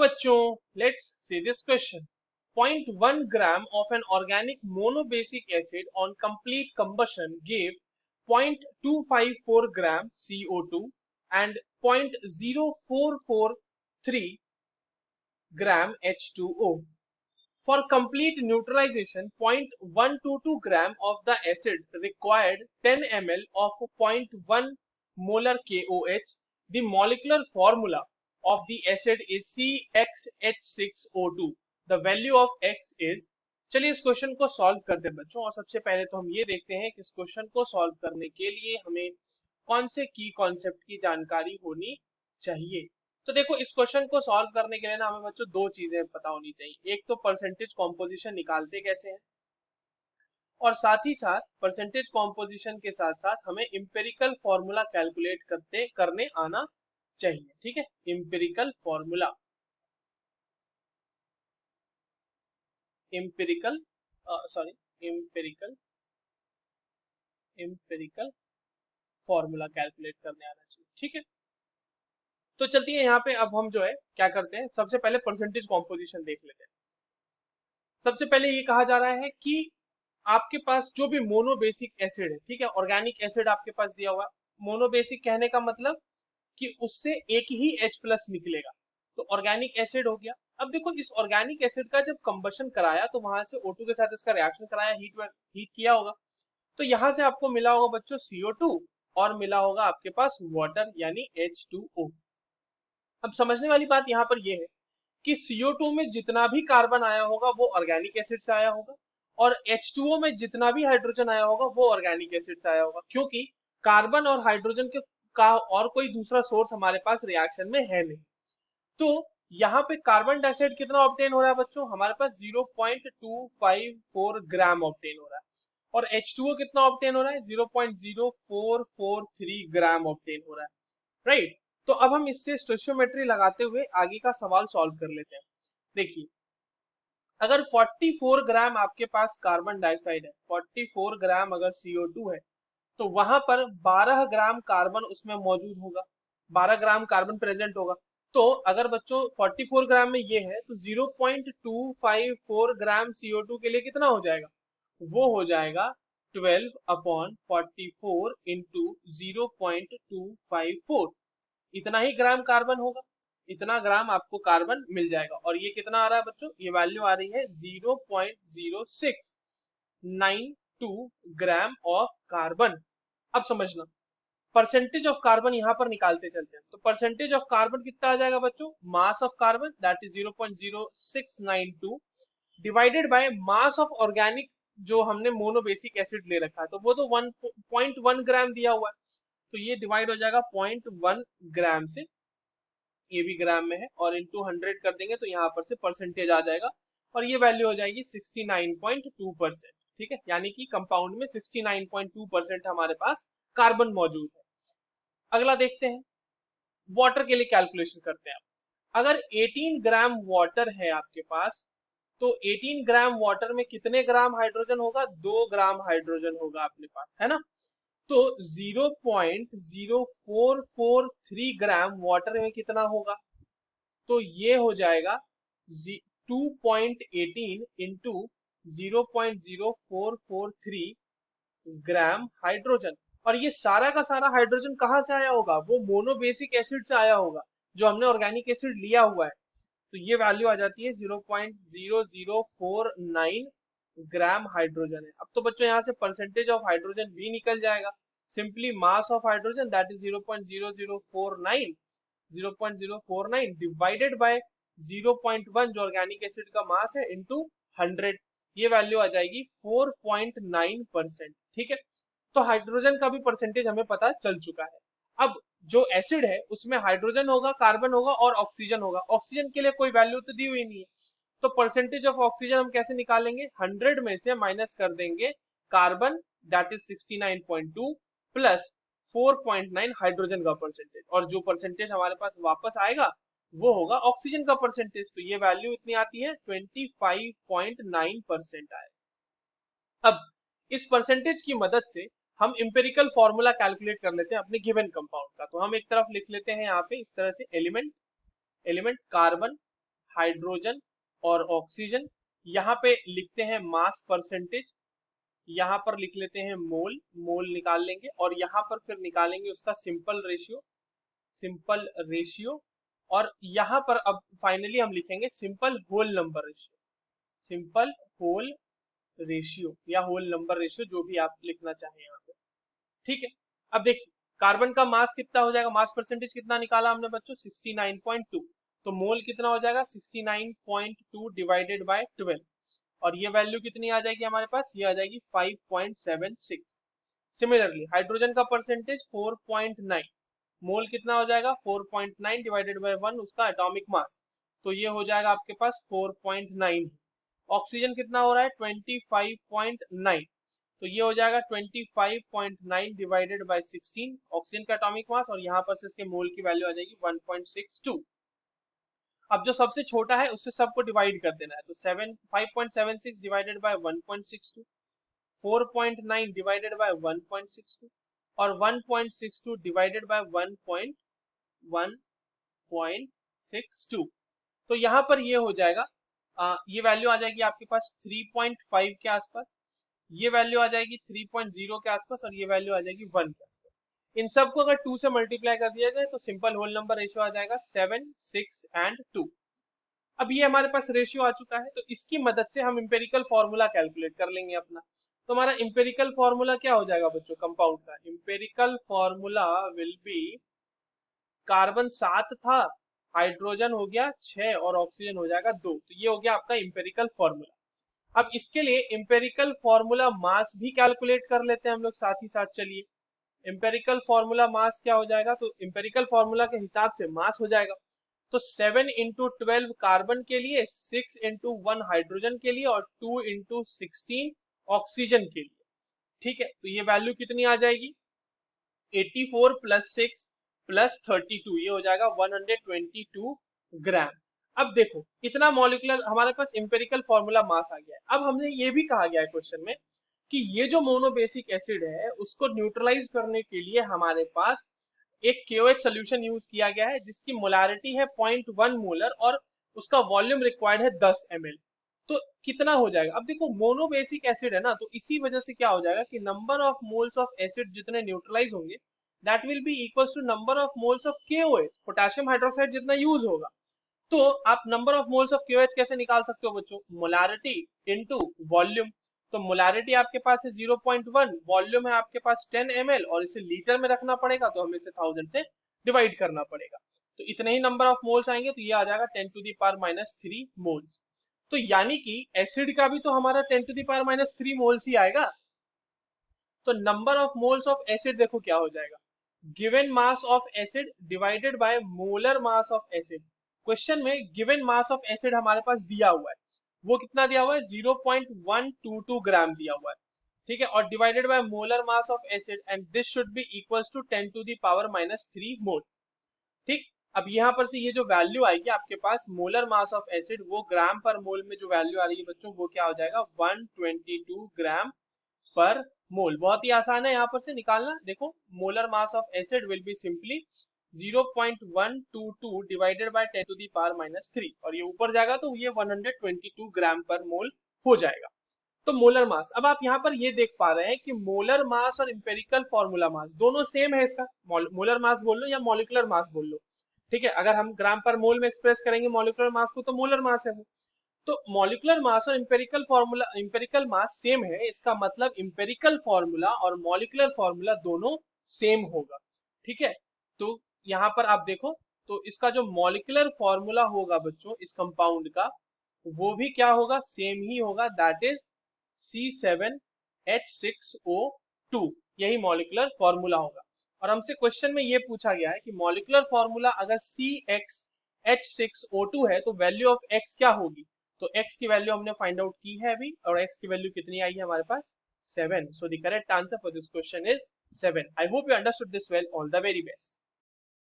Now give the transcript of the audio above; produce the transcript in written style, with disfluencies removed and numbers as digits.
बच्चों, let's see this question. 0.1 gram of an organic monobasic acid on complete combustion gave 0.254 gram CO2 and 0.0443 gram H2O. For complete neutralization, 0.122 gram of the acid required 10 ml of 0.1 molar KOH. The molecular formula of the acid is CxH6O2. The value of X is. चलिए इस question को solve करते हैं बच्चों, और सबसे पहले तो हम ये देखते हैं कि इस क्वेश्चन को सॉल्व करने के लिए हमें कौन से की कॉन्सेप्ट की जानकारी होनी चाहिए. तो देखो, इस क्वेश्चन को सॉल्व करने के लिए ना हमें बच्चों दो चीजें पता होनी चाहिए. एक तो परसेंटेज कॉम्पोजिशन निकालते कैसे हैं, और साथ ही साथ परसेंटेज कॉम्पोजिशन के साथ साथ हमें इंपेरिकल फॉर्मूला कैलकुलेट करने आना चाहिए. ठीक है, empirical formula, empirical empirical formula calculate करने आना चाहिए. ठीक है, तो चलती है यहाँ पे. अब हम जो है क्या करते हैं, सबसे पहले परसेंटेज कॉम्पोजिशन देख लेते हैं. सबसे पहले ये कहा जा रहा है कि आपके पास जो भी मोनोबेसिक एसिड है, ठीक है, ऑर्गेनिक एसिड आपके पास दिया हुआ है. मोनोबेसिक कहने का मतलब कि उससे एक ही H प्लस निकलेगा, तो ऑर्गेनिक एसिड हो गया. अब देखो, इस ऑर्गेनिक एसिड का जब कंबशन कराया तो वहां से O2 के साथ इसका रिएक्शन कराया, हीट किया होगा, तो यहां से आपको मिला होगा बच्चों CO2 और मिला होगा आपके पास वाटर यानी H2O. अब समझने वाली बात यहाँ पर यह है कि CO2 में जितना भी कार्बन आया होगा वो ऑर्गेनिक एसिड से आया होगा, और H2O में जितना भी हाइड्रोजन आया होगा वो ऑर्गेनिक एसिड से आया होगा, क्योंकि कार्बन और हाइड्रोजन के का और कोई दूसरा सोर्स हमारे पास रिएक्शन में है नहीं. तो यहाँ पे कार्बन डाइऑक्साइड कितना ऑब्टेन हो रहा है बच्चों, हमारे पास 0.254 ग्राम ऑब्टेन हो रहा है, और H2O कितना ऑब्टेन हो रहा है, 0.0443 ग्राम ऑब्टेन हो रहा है. राइट, तो अब हम इससे स्टोइचियोमेट्री लगाते हुए आगे का सवाल सॉल्व कर लेते हैं. देखिए, अगर 44 ग्राम आपके पास कार्बन डाइऑक्साइड है, 44 ग्राम अगर CO2 है, तो वहां पर 12 ग्राम कार्बन उसमें मौजूद होगा, 12 ग्राम कार्बन प्रेजेंट होगा. तो अगर बच्चों 44 ग्राम में ये है तो 0.254 ग्राम CO2 के लिए कितना हो जाएगा, वो हो जाएगा 12/44 इंटू 0.254. इतना ही ग्राम कार्बन होगा, इतना ग्राम आपको कार्बन मिल जाएगा. और ये कितना आ रहा है बच्चों, ये वैल्यू आ रही है 0.0692 ग्राम ऑफ कार्बन. अब समझना, परसेंटेज ऑफ कार्बन यहां पर निकालते चलते हैं. तो परसेंटेज ऑफ कार्बन कितना आ जाएगा बच्चों, mass of carbon that is 0.0692 divided by mass of organic जो हमने मोनोबेसिक एसिड ले रखा है, तो वो तो 1.1 ग्राम दिया हुआ है, तो ये डिवाइड हो जाएगा 0.1 ग्राम से, ये भी ग्राम में है, और इंटू 100 कर देंगे तो यहाँ पर से परसेंटेज आ जाएगा, और ये वैल्यू हो जाएगी 69.2%. ठीक है, यानी कि कंपाउंड में 69.2% हमारे पास कार्बन मौजूद है. अगला देखते हैं, वाटर के लिए कैलकुलेशन करते हैं. अगर 18 ग्राम वाटर है आपके पास, तो 18 ग्राम वाटर में कितने ग्राम हाइड्रोजन होगा, 2 ग्राम हाइड्रोजन होगा अपने पास, है ना. तो 0.0443 ग्राम वाटर में कितना होगा, तो ये हो जाएगा 2.18 इंटू 0.0443 ग्राम हाइड्रोजन. और ये सारा का सारा हाइड्रोजन कहाँ से आया होगा, वो मोनोबेसिक एसिड से आया होगा जो हमने ऑर्गेनिक एसिड लिया हुआ है. तो ये वैल्यू आ जाती है 0.0049 ग्राम हाइड्रोजन है. अब तो बच्चों यहाँ से परसेंटेज ऑफ हाइड्रोजन भी निकल जाएगा. Simply mass of hydrogen that is 0.0049 divided by 0.1 जो ऑर्गेनिक एसिड का मास है इंटू 100, ये वैल्यू आ जाएगी 4.9%. ठीक है, तो हाइड्रोजन का भी परसेंटेज हमें पता चल चुका है. अब जो एसिड है उसमें हाइड्रोजन होगा, कार्बन होगा और ऑक्सीजन होगा. ऑक्सीजन के लिए कोई वैल्यू तो दी हुई नहीं है, तो परसेंटेज ऑफ ऑक्सीजन हम कैसे निकालेंगे, 100 में से माइनस कर देंगे carbon that is 69.2 plus 4.9 hydrogen का परसेंटेज, और जो परसेंटेज हमारे पास वापस आएगा वो होगा ऑक्सीजन का परसेंटेज. तो ये वैल्यू इतनी आती है 25.9% आए. अब इस परसेंटेज की मदद से हम इंपेरिकल फॉर्मूला कैलकुलेट कर लेते हैं अपने गिवन कंपाउंड का. तो हम एक तरफ लिख लेते हैं यहाँ पे इस तरह से, एलिमेंट कार्बन हाइड्रोजन और ऑक्सीजन, यहाँ पे लिखते हैं मास परसेंटेज, यहाँ पर लिख लेते हैं मोल, मोल निकाल लेंगे, और यहाँ पर फिर निकालेंगे उसका सिंपल रेशियो, सिंपल रेशियो, और यहाँ पर अब फाइनली हम लिखेंगे simple whole number ratio, simple whole ratio या होल नंबर रेशियो, जो भी आप लिखना चाहें यहाँ पे। ठीक है, अब देखिए कार्बन का मास कितना हो जाएगा, मास परसेंटेज कितना निकाला हमने बच्चों 69.2, तो मोल कितना हो जाएगा 69.2 डिवाइडेड बाय 12, और ये वैल्यू कितनी आ जाएगी हमारे पास, ये आ जाएगी 5.76। सिमिलरली हाइड्रोजन का परसेंटेज 4.9, मोल कितना हो जाएगा 4.9 डिवाइडेड बाय 1 उसका एटॉमिक मास, तो ये हो जाएगा आपके पास 4.9। ऑक्सीजन कितना हो रहा है 25.9, तो ये हो जाएगा 25.9 डिवाइडेड बाय 16 ऑक्सीजन का एटॉमिक मास, और यहाँ पर से इसके मोल की वैल्यू आ जाएगी 1.62। अब जो सबसे छोटा है उससे सबको डिवाइड कर देना है, तो 5.76 डिवाइडेड बाय 1.62, 4.9 डिवाइडेड बाय 1.62, और 1.62 डिवाइडेड बाय 1.62, तो यहाँ पर ये हो जाएगा ये वैल्यू आ जाएगी आपके पास 3.5 के आसपास, ये वैल्यू आ जाएगी 3.0 के आसपास, और ये वैल्यू आ जाएगी 1 के आसपास। इन सबको अगर 2 से मल्टीप्लाई कर दिया जाए तो सिंपल होल नंबर रेशियो आ जाएगा 7, 6 एंड 2। अब ये हमारे पास रेशियो आ चुका है, तो इसकी मदद से हम इंपेरिकल फॉर्मूला कैलकुलेट कर लेंगे अपना। तो हमारा इंपेरिकल फॉर्मूला क्या हो जाएगा बच्चों, कंपाउंड का empirical formula will be, carbon 7 था, हाइड्रोजन हो गया 6 और ऑक्सीजन हो जाएगा 2, तो ये हो गया आपका इंपेरिकल फॉर्मूला। अब इसके लिए इंपेरिकल फॉर्मूला मास भी कैलकुलेट कर लेते हैं हम लोग साथ ही साथ, चलिए इंपेरिकल फॉर्मूला मास क्या हो जाएगा, तो इंपेरिकल फॉर्मूला के हिसाब से मास हो जाएगा, तो 7 इंटू 12 कार्बन के लिए, 6 इंटू 1 हाइड्रोजन के लिए, और 2 इंटू 16 ऑक्सीजन के लिए। ठीक है, तो ये वैल्यू कितनी आ जाएगी 84 प्लस 6 प्लस 32, ये हो जाएगा 122 ग्राम। अब देखो इतना मॉलिक्यूलर हमारे पास इंपेरिकल फॉर्मूला मास आ गया है। अब हमने ये भी कहा गया है क्वेश्चन में कि ये जो मोनोबेसिक एसिड है उसको न्यूट्रलाइज करने के लिए हमारे पास एक KOH सोल्यूशन यूज किया गया है जिसकी मोलारिटी है 0.1 मोलर और उसका वॉल्यूम रिक्वायर्ड है 10 ml। तो कितना हो जाएगा, अब देखो मोनोबेसिक एसिड है ना, तो इसी वजह से क्या हो जाएगा कि number of moles of acid जितने न्यूट्रलाइज होंगे that will be equals to number of moles of KOH, potassium hydroxide जितना यूज होगा। तो आप number of moles of KOH कैसे निकाल सकते हो बच्चों, मोलारिटी इनटू वॉल्यूम। तो मोलारिटी आपके पास है 0.1, वॉल्यूम है आपके पास 10 ml, और इसे लीटर में रखना पड़ेगा तो हमें इसे 1000 से डिवाइड करना पड़ेगा, तो इतने ही नंबर ऑफ मोल्स आएंगे, तो ये आ जाएगा 10⁻³ मोल्स। तो यानी कि एसिड का भी तो हमारा 10⁻³ मोल्स ही आएगा। तो number of moles of acid देखो क्या हो जाएगा, given mass of acid divided by molar mass of acid. Question में गिवन मास ऑफ एसिड हमारे पास दिया हुआ है, वो कितना दिया हुआ है 0.122 ग्राम दिया हुआ है, ठीक है, और divided by molar mass of acid, and this should be equals to 10⁻³ mole. ठीक, अब यहाँ पर से ये जो वैल्यू आएगी आपके पास मोलर मास ऑफ एसिड, वो ग्राम पर मोल में जो वैल्यू आ रही है बच्चों वो क्या हो जाएगा 122 ग्राम पर मोल। बहुत ही आसान है यहाँ पर से निकालना, देखो molar mass of acid will be simply 0.122 divided by 10⁻³ और ये ऊपर जाएगा तो ये 122 ग्राम पर मोल हो जाएगा। तो मोलर मास, अब आप यहाँ पर ये देख पा रहे हैं कि मोलर मास और इंपेरिकल फॉर्मूला मास दोनों सेम है इसका, मोलर मास बोल लो या मॉलिक्यूलर मास बोल लो, ठीक है, अगर हम ग्राम पर मोल में एक्सप्रेस करेंगे मॉलिक्यूलर मास को तो मोलर मास है वो। तो मॉलिक्यूलर मास और empirical formula, empirical mass same है, इसका मतलब इंपेरिकल फॉर्मूला और मॉलिक्यूलर फॉर्मूला दोनों सेम होगा, ठीक है। तो यहाँ पर आप देखो तो इसका जो मॉलिक्यूलर फॉर्मूला होगा बच्चों इस कंपाउंड का वो भी क्या होगा, सेम ही होगा, दैट इज C7H6O2, यही मॉलिक्यूलर फॉर्मूला होगा। और हमसे क्वेश्चन में ये पूछा गया है कि मॉलिक्यूलर फॉर्मूला अगर CXH6O2 है तो वैल्यू ऑफ X क्या होगी, तो X की वैल्यू हमने फाइंड आउट की है अभी, और X की वैल्यू कितनी आई है हमारे पास 7। So the correct answer for this question is 7। I hope you understood this well, all the very best.